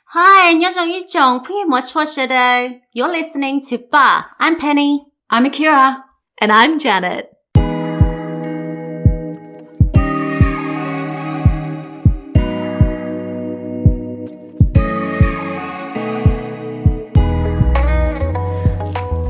Hi, 안녕하세요. You're listening to Ba. I'm Penny. I'm Akira. And I'm Janet.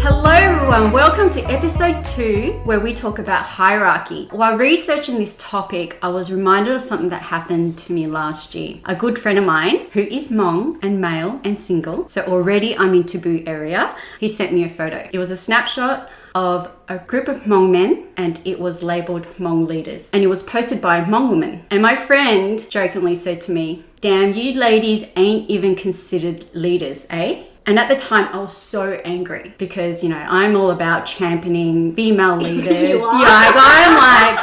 Hello everyone, welcome to episode 2 where we talk about hierarchy. While researching this topic, I was reminded of something that happened to me last year. A good friend of mine who is Hmong and male and single, so already I'm in taboo area, he sent me a photo. It was a snapshot of a group of Hmong men and it was labelled Hmong leaders. And it was posted by a Hmong woman. And my friend jokingly said to me, "Damn, you ladies ain't even considered leaders, eh?" And at the time, I was so angry because, I'm all about championing female leaders. You are?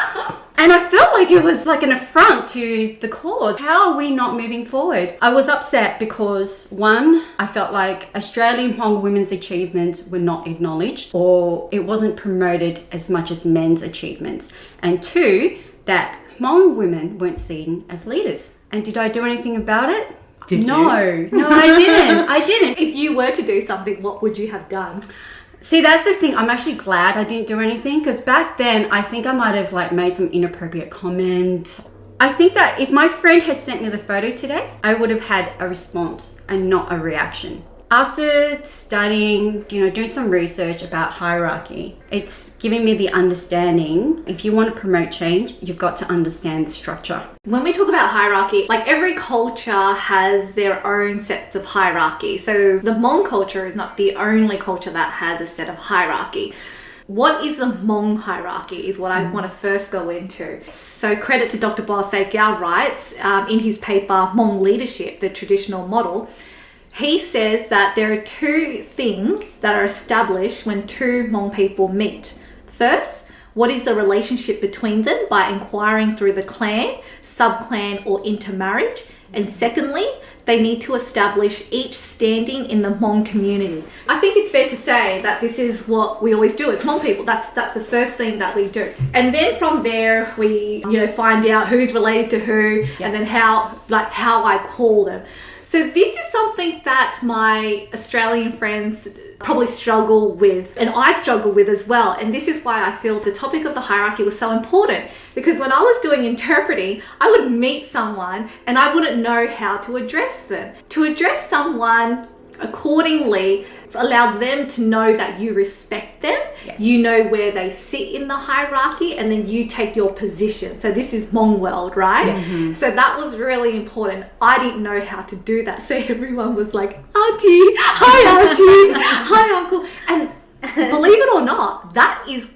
And I felt like it was like an affront to the cause. How are we not moving forward? I was upset because, one, I felt like Australian Hmong women's achievements were not acknowledged or it wasn't promoted as much as men's achievements. And two, that Hmong women weren't seen as leaders. And did I do anything about it? No, I didn't. If you were to do something, what would you have done? See, that's the thing. I'm actually glad I didn't do anything because back then I think I might have made some inappropriate comment. I think that if my friend had sent me the photo today, I would have had a response and not a reaction. After studying, doing some research about hierarchy, it's giving me the understanding, if you want to promote change, you've got to understand the structure. When we talk about hierarchy, every culture has their own sets of hierarchy. So the Hmong culture is not the only culture that has a set of hierarchy. What is the Hmong hierarchy is what I want to first go into. So credit to Dr. Bosek Gao writes in his paper, Hmong Leadership, the Traditional Model. He says that there are two things that are established when two Hmong people meet. First, what is the relationship between them by inquiring through the clan, sub-clan or intermarriage. And secondly, they need to establish each standing in the Hmong community. I think it's fair to say that this is what we always do as Hmong people. That's the first thing that we do. And then from there, we find out who's related to who, yes. And then how I call them. So this is something that my Australian friends probably struggle with, and I struggle with as well. And this is why I feel the topic of the hierarchy was so important, because when I was doing interpreting, I would meet someone and I wouldn't know how to address them. To address someone accordingly allows them to know that you respect them, yes. You know where they sit in the hierarchy, and then you take your position. So this is Hmong world, right? Mm-hmm. So that was really important. I didn't know how to do that. So everyone was like, "Auntie, hi auntie, hi uncle." And believe it or not, that is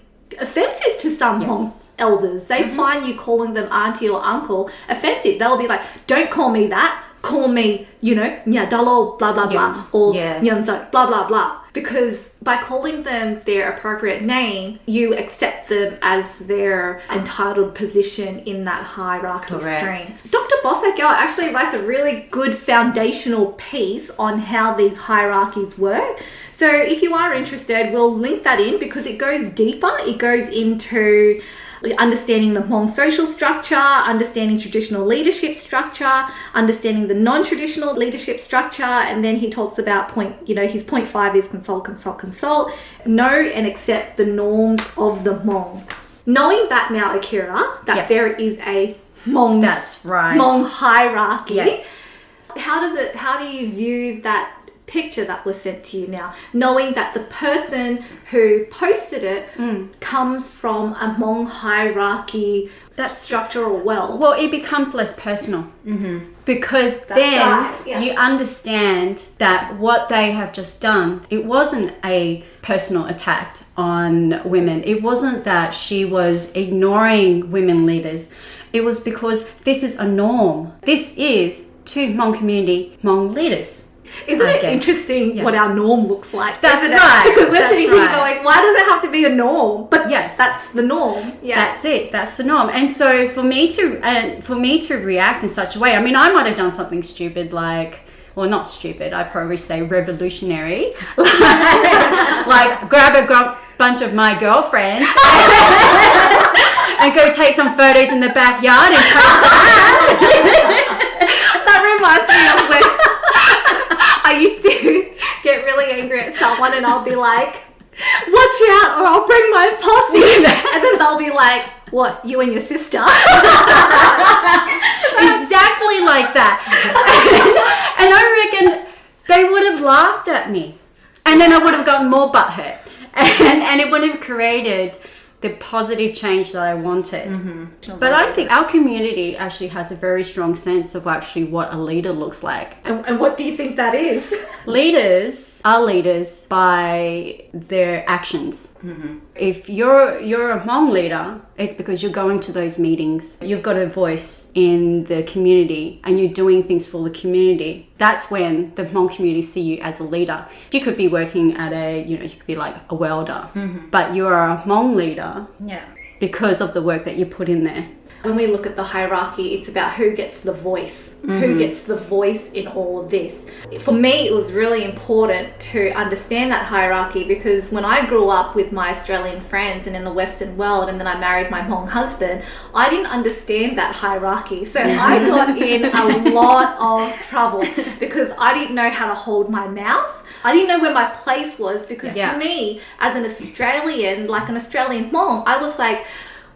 offensive to some yes. Hmong elders. They mm-hmm. find you calling them auntie or uncle offensive. They'll be like, "Don't call me that. Call me, Nyadalo, blah, blah, blah, or yes. Nyanzo, blah, blah, blah." Because by calling them their appropriate name, you accept them as their entitled position in that hierarchy stream. Dr. Bossakel actually writes a really good foundational piece on how these hierarchies work. So if you are interested, we'll link that in because it goes deeper. It goes into understanding the Hmong social structure, understanding traditional leadership structure, understanding the non-traditional leadership structure, and then he talks about his point 5 is consult, know and accept the norms of the Hmong. Knowing that now, Akira, that yes. there is a Hmong, that's right. Hmong hierarchy, yes. How do you view that picture that was sent to you now, knowing that the person who posted it comes from a Hmong hierarchy, that structure or well, it becomes less personal because that's then right. Yeah. you understand that what they have just done, it wasn't a personal attack on women. It wasn't that she was ignoring women leaders. It was because this is a norm. This is to Hmong community, Hmong leaders. Isn't it interesting what our norm looks like? That's right. Because we're sitting here going, why does it have to be a norm? But yes, that's the norm. Yeah, that's it. That's the norm. And so for me to react in such a way, I might have done something stupid, not stupid. I'd probably say revolutionary, like grab a bunch of my girlfriends and go take some photos in the backyard and post that. That reminds me of when on and I'll be like, watch out or I'll bring my posse. And then they'll be like, what, you and your sister? Exactly like that. And I reckon they would have laughed at me. And then I would have gotten more butthurt. And it would have created the positive change that I wanted. But I think our community actually has a very strong sense of actually what a leader looks like. And what do you think that is? Leaders are leaders by their actions. If you're a Hmong leader, it's because you're going to those meetings. You've got a voice in the community and you're doing things for the community. That's when the Hmong community see you as a leader. You could be working at you could be like a welder, but you're a Hmong leader because of the work that you put in there. When we look at the hierarchy, it's about who gets the voice. Who gets the voice in all of this. For me, it was really important to understand that hierarchy because when I grew up with my Australian friends and in the Western world and then I married my Hmong husband, I didn't understand that hierarchy. So I got in a lot of trouble because I didn't know how to hold my mouth. I didn't know where my place was because to me, as an Australian, like an Australian Hmong, I was like,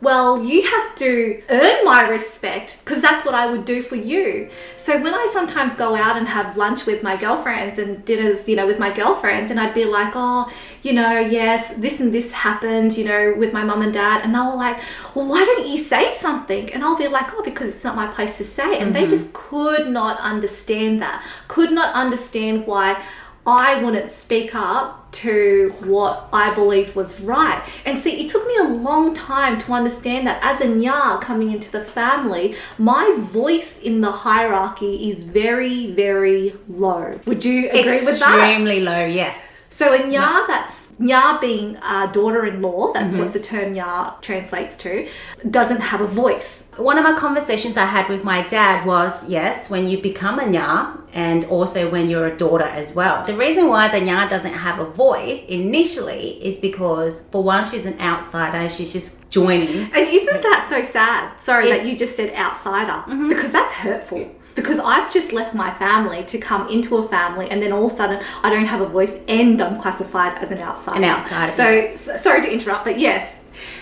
well, you have to earn my respect because that's what I would do for you. So when I sometimes go out and have lunch with my girlfriends and dinners, with my girlfriends, and I'd be like, oh, yes, this and this happened, with my mum and dad. And they were like, well, why don't you say something? And I'll be like, oh, because it's not my place to say. And they just could not understand that, could not understand why I wouldn't speak up to what I believed was right. And see, it took me a long time to understand that as a Nya coming into the family, my voice in the hierarchy is very, very low. Would you agree with that? Extremely low, yes. So a Nya, that's Nya being a daughter-in-law, that's what the term Nya translates to, doesn't have a voice. One of my conversations I had with my dad was, yes, when you become a Nya and also when you're a daughter as well. The reason why the Nya doesn't have a voice initially is because, for one, she's an outsider. She's just joining. And isn't that so sad? Sorry that you just said outsider, because that's hurtful. Because I've just left my family to come into a family and then all of a sudden I don't have a voice and I'm classified as an outsider. An outsider. So sorry to interrupt, but yes.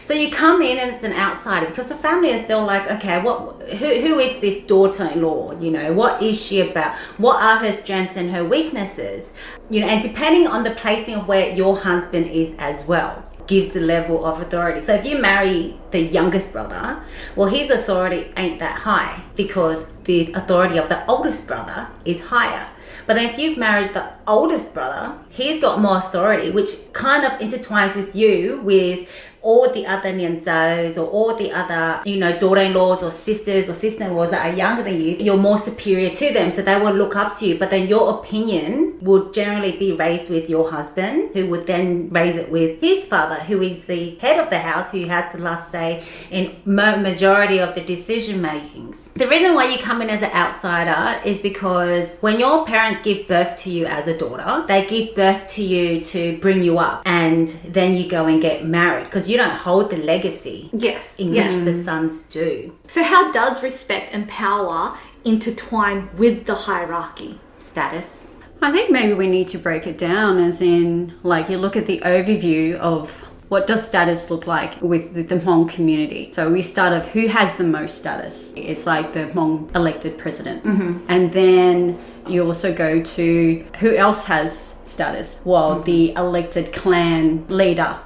So you come in and it's an outsider because the family is still like, okay, who is this daughter-in-law? What is she about? What are her strengths and her weaknesses? And depending on the placing of where your husband is as well, gives the level of authority. So if you marry the youngest brother, well, his authority ain't that high because the authority of the oldest brother is higher. But then if you've married the oldest brother, he's got more authority, which kind of intertwines with you with all the other nianzos or all the other, daughter-in-laws or sisters or sister-in-laws that are younger than you. You're more superior to them, so they will look up to you. But then your opinion would generally be raised with your husband, who would then raise it with his father, who is the head of the house, who has the last say in majority of the decision makings. The reason why you come in as an outsider is because when your parents give birth to you as a daughter, they give birth to you to bring you up, and then you go and get married because you don't hold the legacy in which the sons do. So how does respect and power intertwine with the hierarchy? Status. I think maybe we need to break it down as in, like, you look at the overview of what does status look like with the Hmong community. So we start off who has the most status. It's like the Hmong elected president. And then you also go to who else has status. Well, the elected clan leader.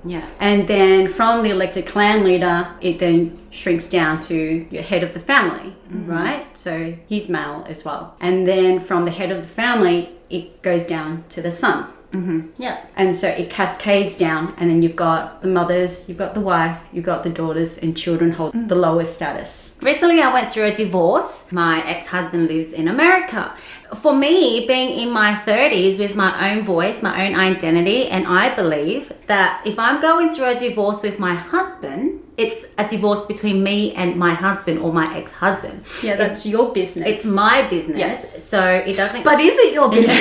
Yeah. And then from the elected clan leader, it then shrinks down to your head of the family, right? So he's male as well. And then from the head of the family, it goes down to the son. Yeah. And so it cascades down, and then you've got the mothers, you've got the wife, you've got the daughters, and children hold the lowest status. Recently, I went through a divorce. My ex-husband lives in America. For me, being in my 30s with my own voice, my own identity, and I believe that if I'm going through a divorce with my husband, it's a divorce between me and my husband or my ex-husband. Yeah, that's your business. It's my business. Yes. So it doesn't... But is it your business?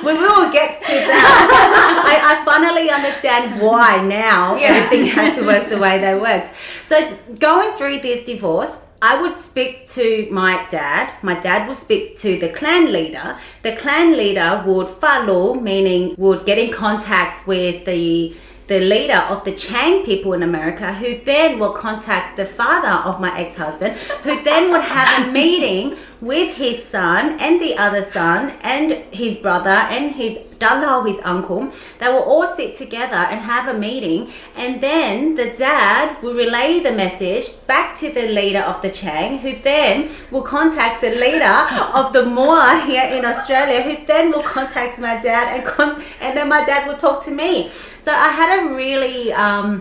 We will get to that. I finally understand why now everything had to work the way they worked. So going through this divorce, I would speak to my dad. My dad would speak to the clan leader. The clan leader would follow, meaning would get in contact with the leader of the Chang people in America, who then will contact the father of my ex-husband, who then would have a meeting with his son and the other son and his brother and his dala, his uncle. They will all sit together and have a meeting, and then the dad will relay the message back to the leader of the Chang, who then will contact the leader of the Moa here in Australia, who then will contact my dad, and then my dad will talk to me. So I had a really,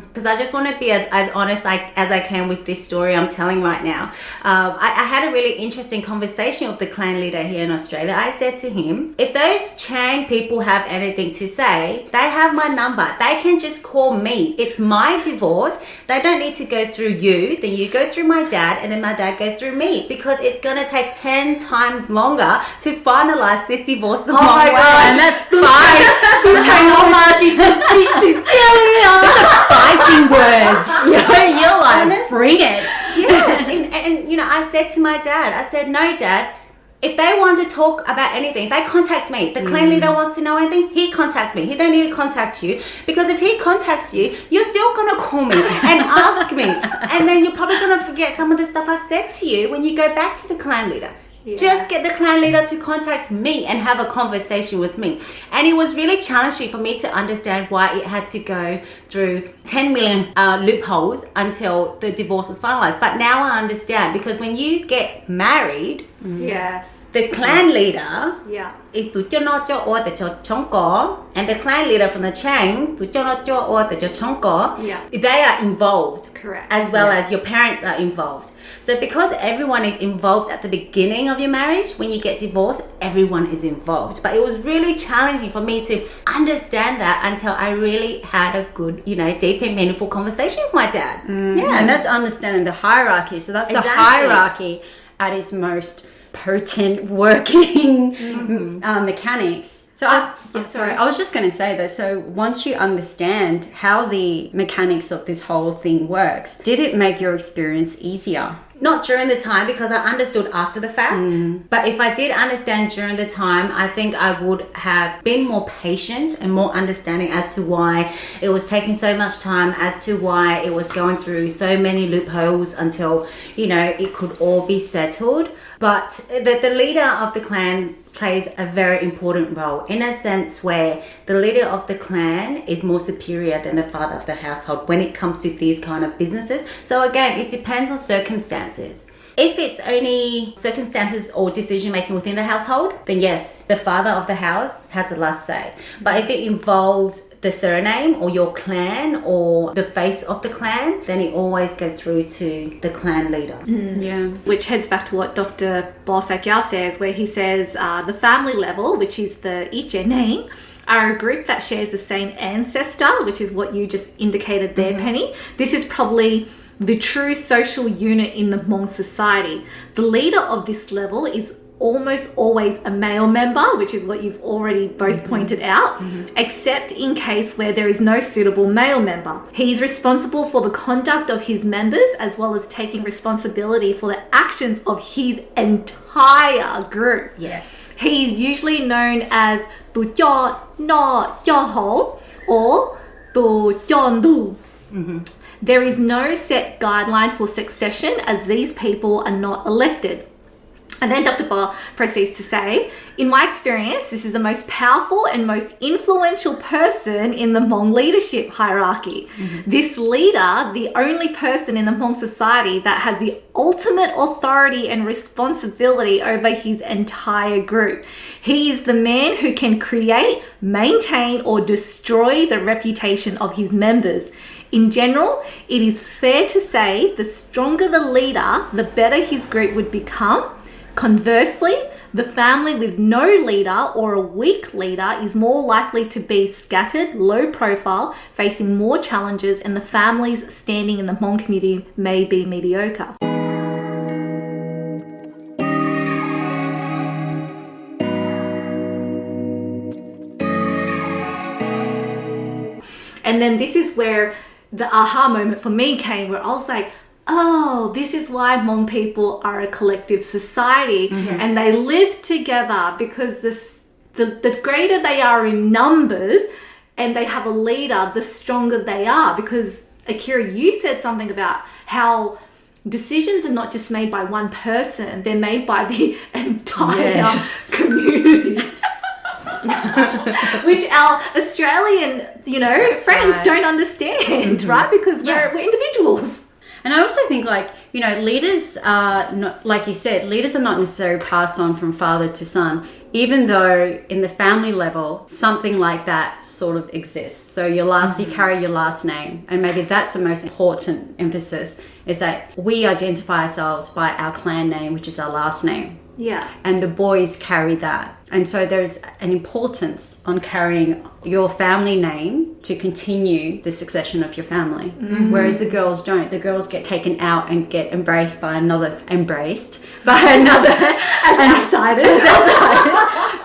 because I just want to be as honest as I can with this story I'm telling right now. I had a really interesting conversation with the clan leader here in Australia. I said to him, if those Chang people have anything to say, they have my number. They can just call me. It's my divorce. They don't need to go through you. Then you go through my dad, and then my dad goes through me, because it's going to take 10 times longer to finalize this divorce the long way. And that's These are fighting words. You're like, bring it. Yes, and I said to my dad, I said, no, Dad, if they want to talk about anything, they contact me. The clan leader wants to know anything, he contacts me. He don't need to contact you, because if he contacts you, you're still going to call me and ask me. And then you're probably going to forget some of the stuff I've said to you when you go back to the clan leader. Yeah. Just get the clan leader to contact me and have a conversation with me. And it was really challenging for me to understand why it had to go through 10 million loopholes until the divorce was finalized. But now I understand, because when you get married, yes, the clan leader is tu cho no cho o the cho chong ko, and the clan leader from the Chang tu cho no cho o the cho chong ko. They are involved, correct, as well as your parents are involved. So because everyone is involved at the beginning of your marriage, when you get divorced, everyone is involved. But it was really challenging for me to understand that until I really had a good, deep and meaningful conversation with my dad. Yeah, and that's understanding the hierarchy. So that's the hierarchy at its most potent working mechanics. So I was just going to say though, so once you understand how the mechanics of this whole thing works, did it make your experience easier? Not during the time, because I understood after the fact. But if I did understand during the time, I think I would have been more patient and more understanding as to why it was taking so much time, as to why it was going through so many loopholes until, it could all be settled. But the leader of the clan plays a very important role, in a sense where the leader of the clan is more superior than the father of the household when it comes to these kind of businesses. So again, it depends on circumstances. If it's only circumstances or decision making within the household, then yes, the father of the house has the last say. But if it involves the surname or your clan or the face of the clan, then it always goes through to the clan leader. Yeah. Which heads back to what Dr. Bosak Yao says, where he says the family level, which is the Iche name, are a group that shares the same ancestor, which is what you just indicated there, Penny. This is probably the true social unit in the Hmong society. The leader of this level is almost always a male member, which is what you've already both pointed out, except in case where there is no suitable male member. He's responsible for the conduct of his members, as well as taking responsibility for the actions of his entire group. Yes. He's usually known as Tu Cho No Cho Ho or Tu Cho Du. There is no set guideline for succession, as these people are not elected. And then Dr. Ba proceeds to say, in my experience, this is the most powerful and most influential person in the Hmong leadership hierarchy. This leader, the only person in the Hmong society that has the ultimate authority and responsibility over his entire group. He is the man who can create, maintain, or destroy the reputation of his members. In general, it is fair to say the stronger the leader, the better his group would become. Conversely, the family with no leader or a weak leader is more likely to be scattered, low profile, facing more challenges, and the family's standing in the Hmong community may be mediocre. And then this is where the aha moment for me came, where I was like, oh, this is why Hmong people are a collective society and they live together because the greater they are in numbers and they have a leader, the stronger they are. Because Akira, you said something about how decisions are not just made by one person, they're made by the entire community. Which our Australian, friends don't understand, right? Because we're individuals. And I also think, leaders are not, like you said, leaders are not necessarily passed on from father to son, even though in the family level, something like that sort of exists. So you carry your last name. And maybe that's the most important emphasis, is that we identify ourselves by our clan name, which is our last name. Yeah. And the boys carry that. And so there's an importance on carrying your family name to continue the succession of your family. Whereas the girls don't. The girls get taken out and get embraced by another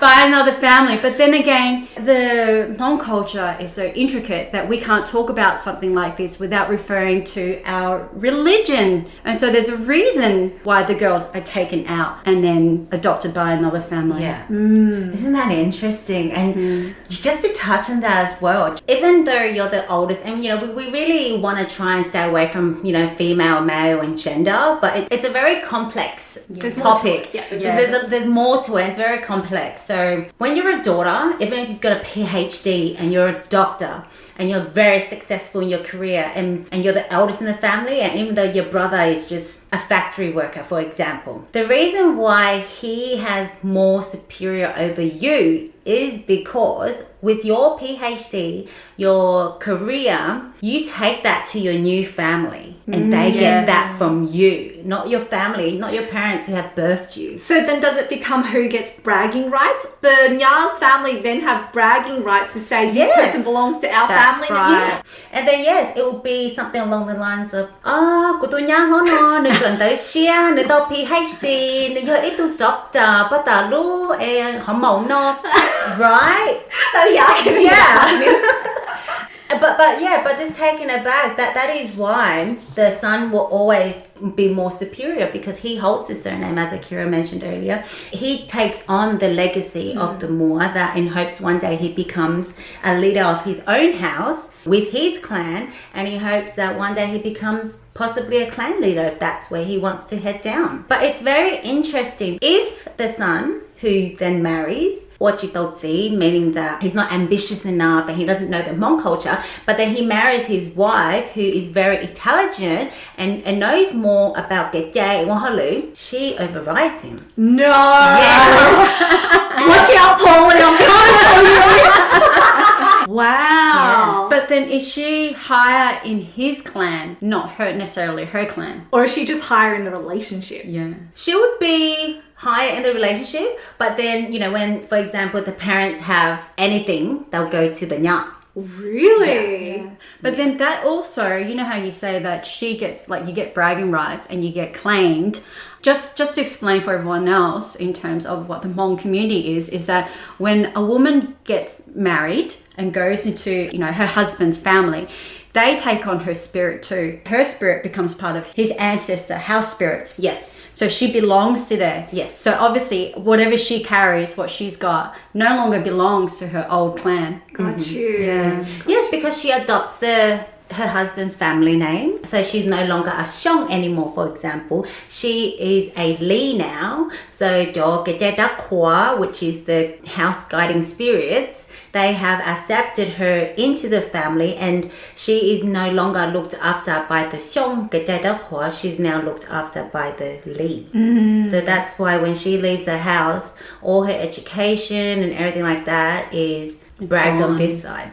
by another family. But then again, the Hmong culture is so intricate that we can't talk about something like this without referring to our religion. And so there's a reason why the girls are taken out and then adopted by another family. Yeah. Isn't that interesting? And just to touch on that as well, even though you're the oldest, and we really want to try and stay away from female, male, and gender, but it's a very complex topic. There's more to it. It's very complex. So when you're a daughter, even if you've got a PhD and you're a doctor, and you're very successful in your career, and you're the eldest in the family, and even though your brother is just a factory worker, for example, the reason why he has more superior over you is because with your PhD, your career, you take that to your new family and they get that from you, not your family, not your parents who have birthed you. So then does it become who gets bragging rights? The Nya's family then have bragging rights to say this person belongs to our family. Right. Yeah. And then it will be something along the lines of của tôi Nha nó đừng gần tới share nữa tao PhD nữa ít tôi doctor bắt đầu lu họ mộng nó right. But just taking it back, that is why the son will always be more superior, because he holds the surname, as Akira mentioned earlier. He takes on the legacy of the Mua, that in hopes one day he becomes a leader of his own house with his clan, and he hopes that one day he becomes possibly a clan leader if that's where he wants to head down. But it's very interesting. If the son, who then marries, Wachitotsi, meaning that he's not ambitious enough and he doesn't know the Hmong culture, but then he marries his wife, who is very intelligent and knows more about Getje and Wahalu, she overrides him. No! Yes. Watch out, Paulie, I'm coming for you! Wow! Yes. But then is she higher in his clan, not necessarily her clan? Or is she just higher in the relationship? Yeah. She would be higher in the relationship, but then, when, for example, the parents have anything, they'll go to the Nya. Really? Yeah. But then that also, how you say that she gets, you get bragging rights and you get claimed. Just to explain for everyone else in terms of what the Hmong community is that when a woman gets married and goes into, her husband's family, they take on her spirit too. Her spirit becomes part of his ancestor, house spirits. Yes. So she belongs to there. Yes. So obviously, whatever she carries, what she's got, no longer belongs to her old clan. Got you. Yeah. Yes, because she adopts her husband's family name. So she's no longer a Xiong anymore, for example. She is a Li now. So your Getje Dakwa, which is the house guiding spirits, they have accepted her into the family, and she is no longer looked after by the Xiong Getje Dakwa. She's now looked after by the Li. So that's why when she leaves the house, all her education and everything like that is bragged on this side.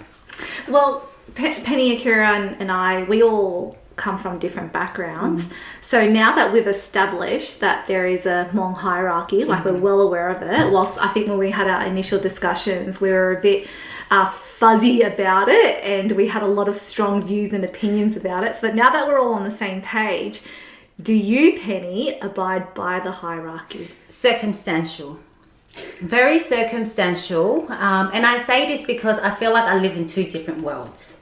Well, Penny, Akira and I, we all come from different backgrounds. So now that we've established that there is a Hmong hierarchy, we're well aware of it, whilst I think when we had our initial discussions, we were a bit fuzzy about it and we had a lot of strong views and opinions about it. So now that we're all on the same page, do you, Penny, abide by the hierarchy? Circumstantial. Very circumstantial. And I say this because I feel like I live in two different worlds.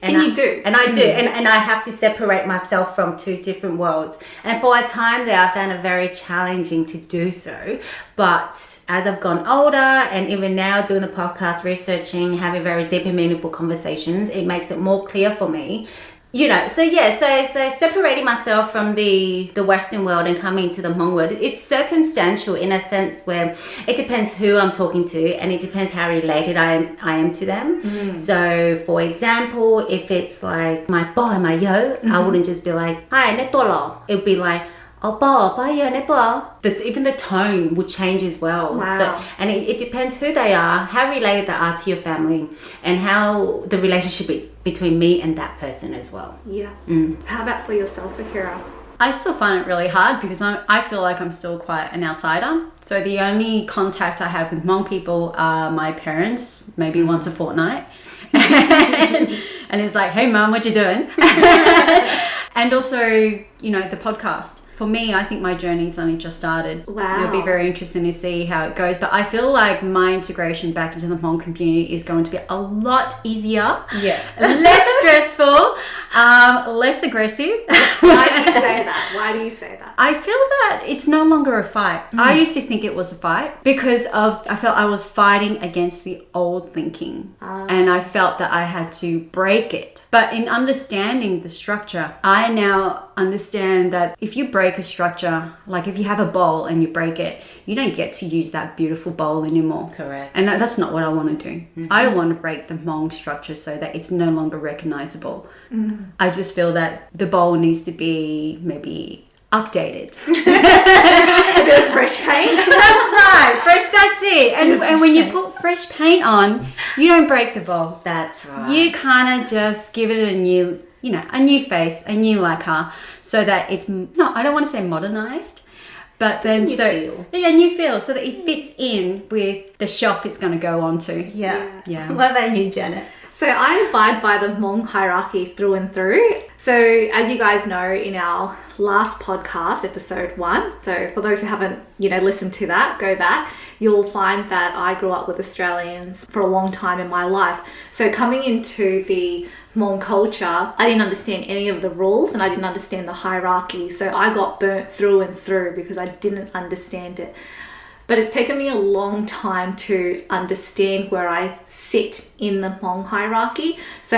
And you do. And I do. And I have to separate myself from two different worlds. And for a time there, I found it very challenging to do so. But as I've gone older and even now doing the podcast, researching, having very deep and meaningful conversations, it makes it more clear for me. So separating myself from the Western world and coming to the Hmong world, it's circumstantial in a sense where it depends who I'm talking to and it depends how related I am to them. So, for example, if it's like my bo and my yo, I wouldn't just be like, hi, neto lo. It would be like, oh, bo, yo, neto. Even the tone would change as well. Wow. So, and it depends who they are, how related they are to your family, and how the relationship between me and that person as well. Yeah. How about for yourself, Akira? I still find it really hard because I feel like I'm still quite an outsider. So the only contact I have with Hmong people are my parents, maybe once a fortnight. And it's like, hey, Mum, what you doing? And also, the podcast. For me, I think my journey's only just started. Wow. It'll be very interesting to see how it goes. But I feel like my integration back into the Hmong community is going to be a lot easier. Yeah. Less stressful, less aggressive. Why do you say that? Why do you say that? I feel that it's no longer a fight. I used to think it was a fight because I felt I was fighting against the old thinking. And I felt that I had to break it. But in understanding the structure, I now understand that if you break a structure, like if you have a bowl and you break it, you don't get to use that beautiful bowl anymore. Correct. And that's not what I want to do. I don't want to break the Hmong structure so that it's no longer recognizable. I just feel that the bowl needs to be maybe updated. A bit of fresh paint. That's right. That's it. And when you put fresh paint on, you don't break the bowl. That's right. You kind of just give it a new face, a new lacquer, so that it's I don't want to say modernized, but just then a new feel, so that it fits in with the shelf it's going to go onto. Yeah. What about you, Janet? So I abide by the Hmong hierarchy through and through. So as you guys know, in our last podcast, episode 1, so for those who haven't, listened to that, go back, you'll find that I grew up with Australians for a long time in my life. So coming into the Hmong culture, I didn't understand any of the rules and I didn't understand the hierarchy. So I got burnt through and through because I didn't understand it. But it's taken me a long time to understand where I sit in the Hmong hierarchy. So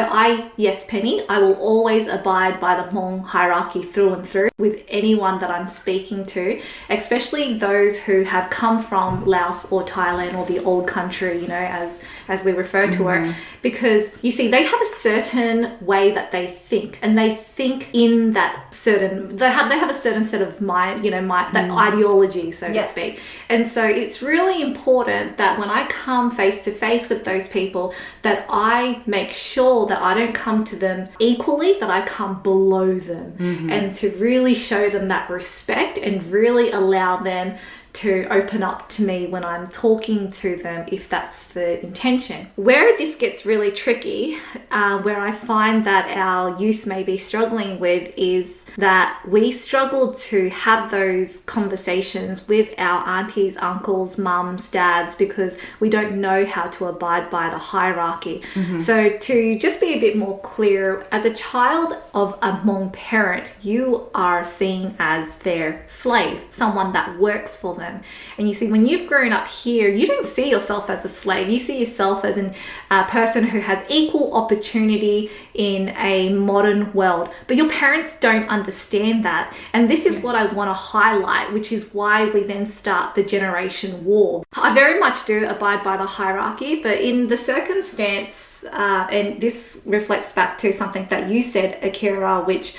yes, Penny, I will always abide by the Hmong hierarchy through and through with anyone that I'm speaking to, especially those who have come from Laos or Thailand or the old country, as we refer to it. Because you see, they have a certain way that they think, and they think in that certain, they have a certain set of mind, that ideology, so to speak. And so it's really important that when I come face to face with those people, that I make sure that I don't come to them equally, that I come below them, and to really show them that respect and really allow them to open up to me when I'm talking to them, if that's the intention. Where this gets really tricky, where I find that our youth may be struggling with, is that we struggle to have those conversations with our aunties, uncles, mums, dads, because we don't know how to abide by the hierarchy. So to just be a bit more clear, as a child of a Hmong parent, you are seen as their slave, someone that works for them. And you see, when you've grown up here, you don't see yourself as a slave. You see yourself as a person who has equal opportunity in a modern world. But your parents don't understand that. And this is what I want to highlight, which is why we then start the generation war. I very much do abide by the hierarchy, but in the circumstance, and this reflects back to something that you said, Akira, which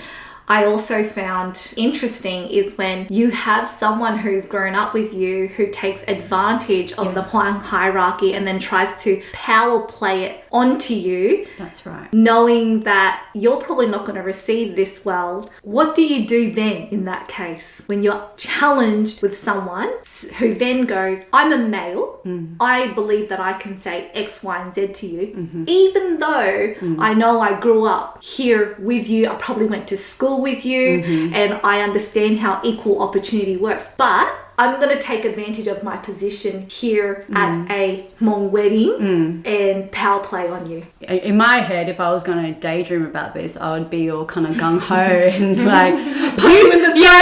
I also found interesting, is when you have someone who's grown up with you who takes advantage of the Hmong hierarchy and then tries to power play it onto you. That's right. Knowing that you're probably not going to receive this well. What do you do then in that case when you're challenged with someone who then goes, I'm a male, I believe that I can say X, Y, and Z to you, even though I know I grew up here with you, I probably went to school with you, and I understand how equal opportunity works, but I'm going to take advantage of my position here at a Hmong wedding and power play on you. In my head, if I was going to daydream about this, I would be all kind of gung-ho and like... Punch you in the throat! Yeah,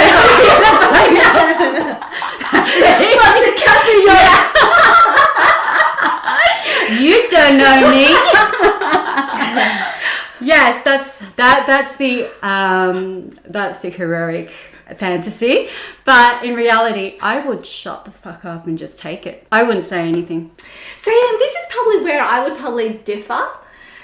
that's what I mean. You don't know me. Yes, that's the heroic fantasy, but in reality, I would shut the fuck up and just take it. I wouldn't say anything. See, and this is probably where I would probably differ,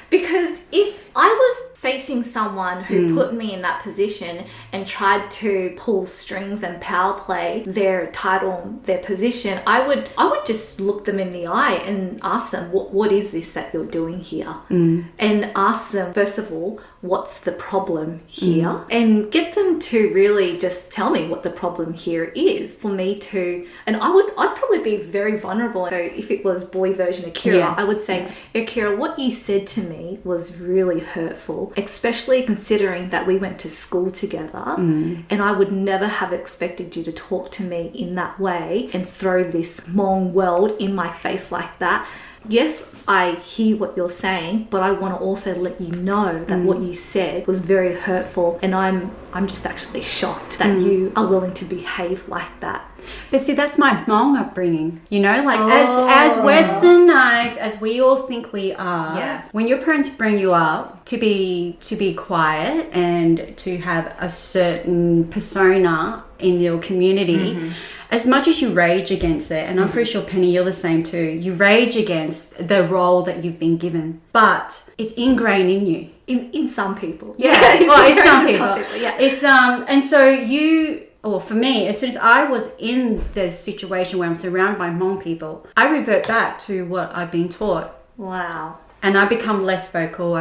because if I was facing someone who put me in that position and tried to pull strings and power play their title, their position, I would just look them in the eye and ask them, what is this that you're doing here? And ask them, first of all, what's the problem here? And get them to really just tell me what the problem here is for me to, and I'd probably be very vulnerable. So if it was boy version of Kira, Yes. I would say, Kira, what you said to me was really hurtful, especially considering that we went to school together and I would never have expected you to talk to me in that way and throw this Hmong world in my face like that. Yes, I hear what you're saying, but I want to also let you know that what you said was very hurtful, and I'm just actually shocked that you are willing to behave like that. But see, that's my Hmong upbringing. You know, like as westernized as we all think we are, when your parents bring you up to be quiet and to have a certain persona in your community, as much as you rage against it, and I'm pretty sure, Penny, you're the same too, you rage against the role that you've been given, but it's ingrained in you. In some people. Yeah, well, it's some people. Yeah. It's, and so you... Or for me, as soon as I was in the situation where I'm surrounded by Hmong people, I revert back to what I've been taught. Wow. And I become less vocal.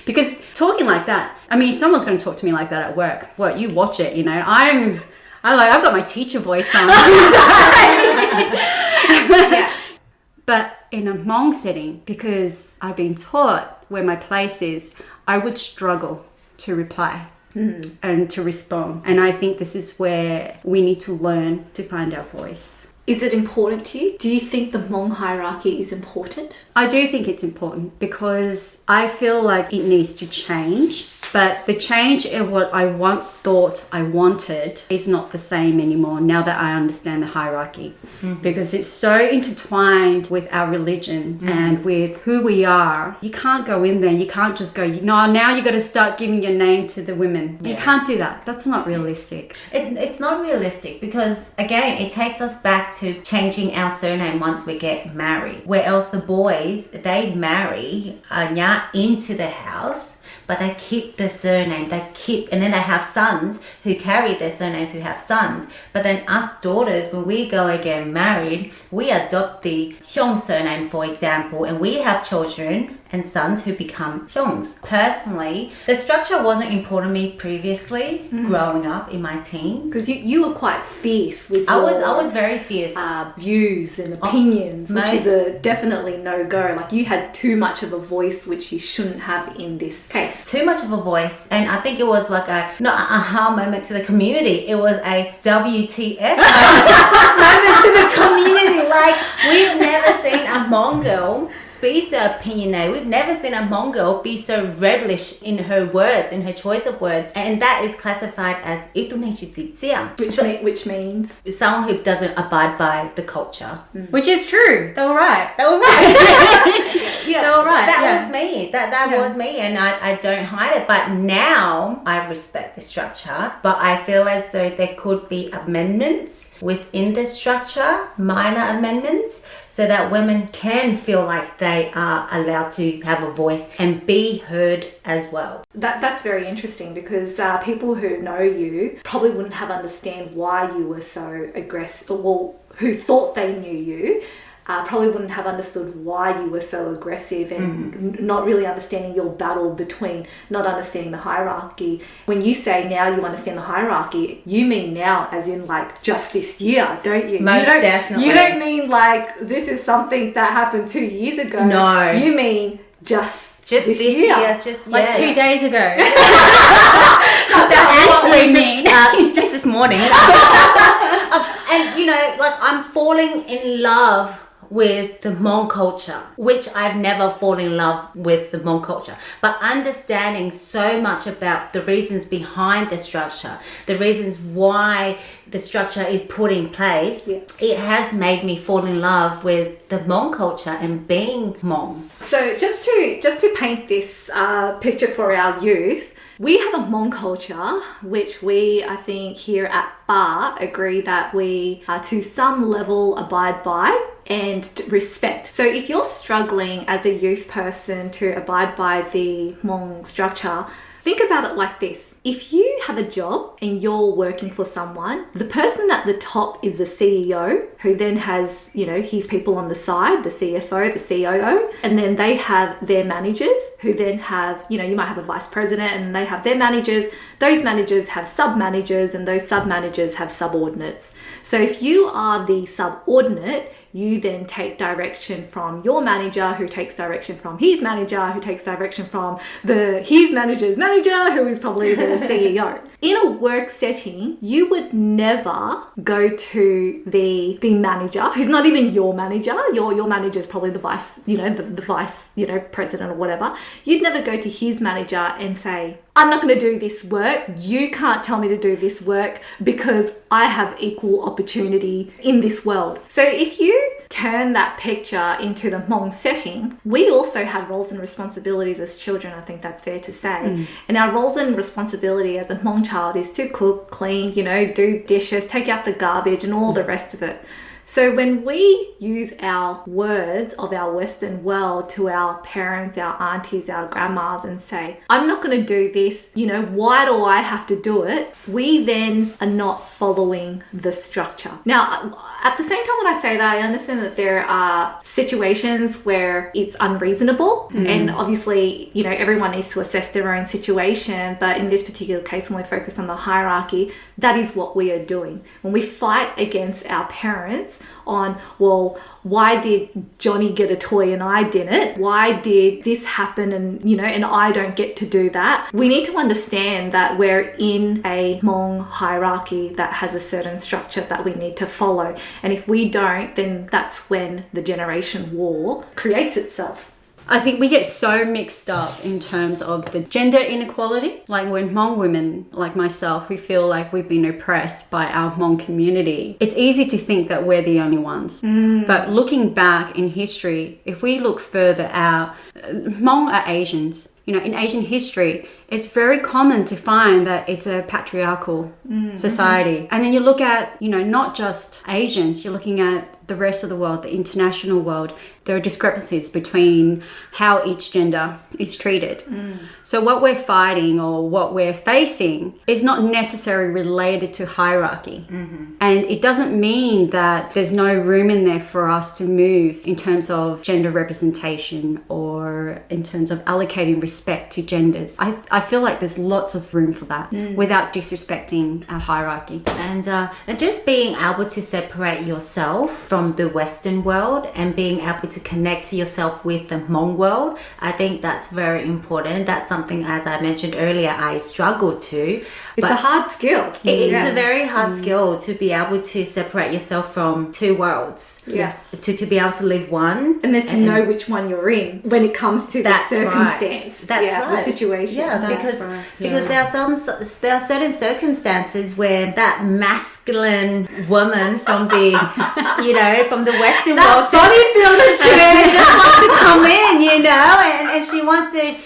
Because talking like that, I mean, someone's going to talk to me like that at work. What, you watch it, you know. I've got my teacher voice on. Yeah. But in a Hmong setting, because I've been taught where my place is, I would struggle to reply. And to respond. And I think this is where we need to learn to find our voice. Is it important to you? Do you think the Hmong hierarchy is important? I do think it's important because I feel like it needs to change. But the change in what I once thought I wanted is not the same anymore now that I understand the hierarchy. Because it's so intertwined with our religion and with who we are. You can't go in there. You can't just go, no, now you got to start giving your name to the women. You can't do that. That's not realistic. It's not realistic because, again, it takes us back to changing our surname once we get married. Where else the boys, they marry into the house, but they keep the surname, and then they have sons who carry their surnames who have sons. But then us daughters, when we go and get married, we adopt the Xiong surname, for example, and we have children and sons who become Xiongs. Personally, the structure wasn't important to me previously, growing up in my teens. Because you were quite fierce with I was very fierce. Views and opinions, which is a definitely no-go. Like, you had too much of a voice, which you shouldn't have in this case. Too much of a voice, and I think it was like not an aha moment to the community. It was a WTF moment to the community. Like, we've never seen a Hmong girl be so opinionated. We've never seen a Hmong girl be so rebellious in her words, in her choice of words, and that is classified as Which means someone who doesn't abide by the culture. Which is true. They were right. They were right. They were right. That was me. That was me, and I don't hide it. But now I respect the structure, but I feel as though there could be amendments within the structure, minor amendments, so that women can feel like they are allowed to have a voice and be heard as well. that's very interesting, because people who know you probably wouldn't have understand why you were so aggressive, well, who thought they knew you, probably wouldn't have understood why you were so aggressive and not really understanding your battle between not understanding the hierarchy. When you say now you understand the hierarchy, you mean now as in like just this year, don't you? Most definitely. You don't mean like this is something that happened 2 years ago. No. You mean just this year. Just Like 2 days ago. Actually, just this morning. And, you know, like I'm falling in love with the Hmong culture, which I've never fallen in love with the Hmong culture, but understanding so much about the reasons behind the structure, the reasons why the structure is put in place, it has made me fall in love with the Hmong culture and being Hmong. So just to paint this picture for our youth, we have a Hmong culture, which we, I think, here at Bar agree that we, to some level, abide by and respect. So if you're struggling as a youth person to abide by the Hmong structure, think about it like this. If you have a job and you're working for someone, the person at the top is the CEO, who then has, you know, his people on the side, the CFO, the COO, and then they have their managers, who then have, you know, you might have a vice president and they have their managers. Those managers have sub-managers and those sub-managers have subordinates. So if you are the subordinate, you then take direction from your manager, who takes direction from his manager, who takes direction from his manager's manager, who is probably the CEO. In a work setting, you would never go to the manager, who's not even your manager. Your manager is probably the vice, the vice, president or whatever. You'd never go to his manager and say, I'm not going to do this work. You can't tell me to do this work because I have equal opportunity in this world. So if you turn that picture into the Hmong setting, we also have roles and responsibilities as children. I think that's fair to say. And our roles and responsibility as a Hmong child is to cook, clean, do dishes, take out the garbage and all the rest of it. So when we use our words of our Western world to our parents, our aunties, our grandmas and say, I'm not going to do this, why do I have to do it? We then are not following the structure. Now, at the same time when I say that, I understand that there are situations where it's unreasonable and obviously, everyone needs to assess their own situation. But in this particular case, when we focus on the hierarchy, that is what we are doing. When we fight against our parents on, well, why did Johnny get a toy and I didn't? Why did this happen and, and I don't get to do that? We need to understand that we're in a Hmong hierarchy that has a certain structure that we need to follow. And if we don't, then that's when the generation war creates itself. I think we get so mixed up in terms of the gender inequality. Like when Hmong women, like myself, we feel like we've been oppressed by our Hmong community. It's easy to think that we're the only ones. But looking back in history, if we look further out, Hmong are Asians. In Asian history, it's very common to find that it's a patriarchal society. And then you look at, not just Asians, you're looking at the rest of the world, the international world. There are discrepancies between how each gender is treated. So what we're fighting or what we're facing is not necessarily related to hierarchy. And it doesn't mean that there's no room in there for us to move in terms of gender representation or in terms of allocating respect to genders. I feel like there's lots of room for that without disrespecting our hierarchy. And just being able to separate yourself from the Western world and being able to connect yourself with the Hmong world, I think that's very important. That's something, as I mentioned earlier, I struggled to. It's a hard skill. It's a very hard skill to be able to separate yourself from two worlds. Yes. To be able to live one. And then to know which one you're in when it comes to the circumstance. Right. That's right. The situation. Yeah, because there are certain circumstances where that masculine woman from the, from the Western world just wants to come in, and she wants to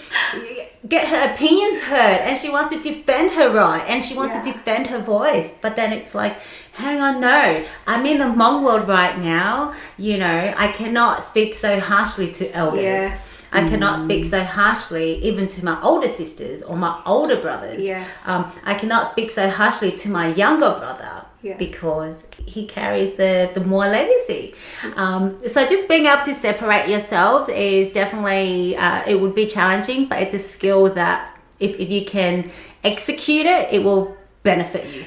get her opinions heard and she wants to defend her right and she wants to defend her voice. But then it's like, hang on, no, I'm in the Hmong world right now. I cannot speak so harshly to elders. Yes. I cannot speak so harshly even to my older sisters or my older brothers. Yes. I cannot speak so harshly to my younger brother because he carries the more legacy. So just being able to separate yourselves is definitely, it would be challenging, but it's a skill that if you can execute it, it will benefit you.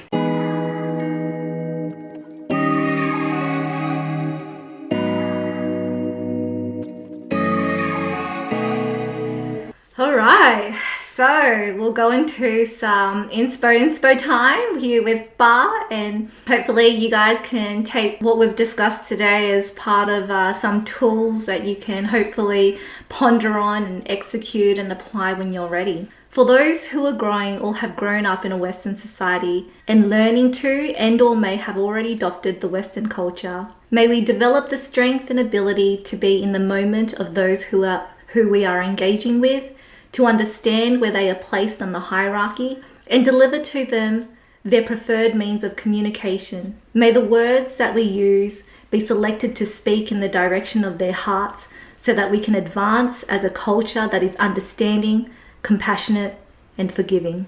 All right. So we'll go into some inspo time here with Ba, and hopefully you guys can take what we've discussed today as part of some tools that you can hopefully ponder on and execute and apply when you're ready. For those who are growing or have grown up in a Western society and learning to and or may have already adopted the Western culture, may we develop the strength and ability to be in the moment of those who we are engaging with, to understand where they are placed on the hierarchy and deliver to them their preferred means of communication. May the words that we use be selected to speak in the direction of their hearts so that we can advance as a culture that is understanding, compassionate and forgiving.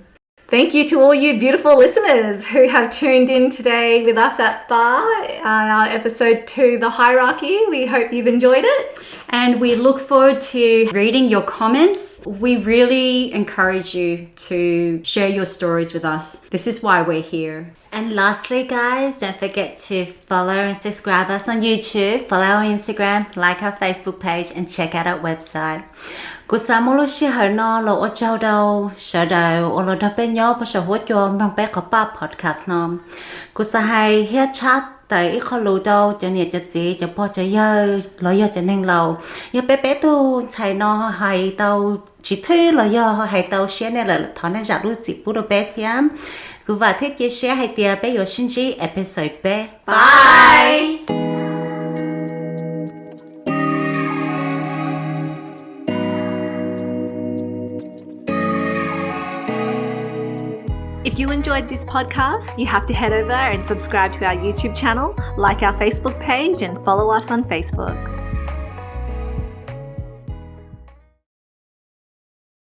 Thank you to all you beautiful listeners who have tuned in today with us at Bar, our episode 2, The Hierarchy. We hope you've enjoyed it. And we look forward to reading your comments. We really encourage you to share your stories with us. This is why we're here. And lastly, guys, don't forget to follow and subscribe us on YouTube, follow our Instagram, like our Facebook page, and check out our website. Cú sa mô lô xì hở nó lô ô châu đâu, sợ đầu ô lô đọc bên nhó bà sợ hốt cho mong bé có ba podcast nó. Cú sa hay hiết chat tại ít khó lô đâu, cho nhiệt cho gì, cho bó cho dơ, lô dơ cho nên lâu. Yêu bé bé tu chạy nó hay tao chỉ thư lô dơ hay tao xế này là thọ nên giả đu chỉ bú đồ bé thiám. Cú và thích chia sẻ hay tìa bé yo xin chí episode bé. Bye! If you enjoyed this podcast, you have to head over and subscribe to our YouTube channel, like our Facebook page, and follow us on Facebook.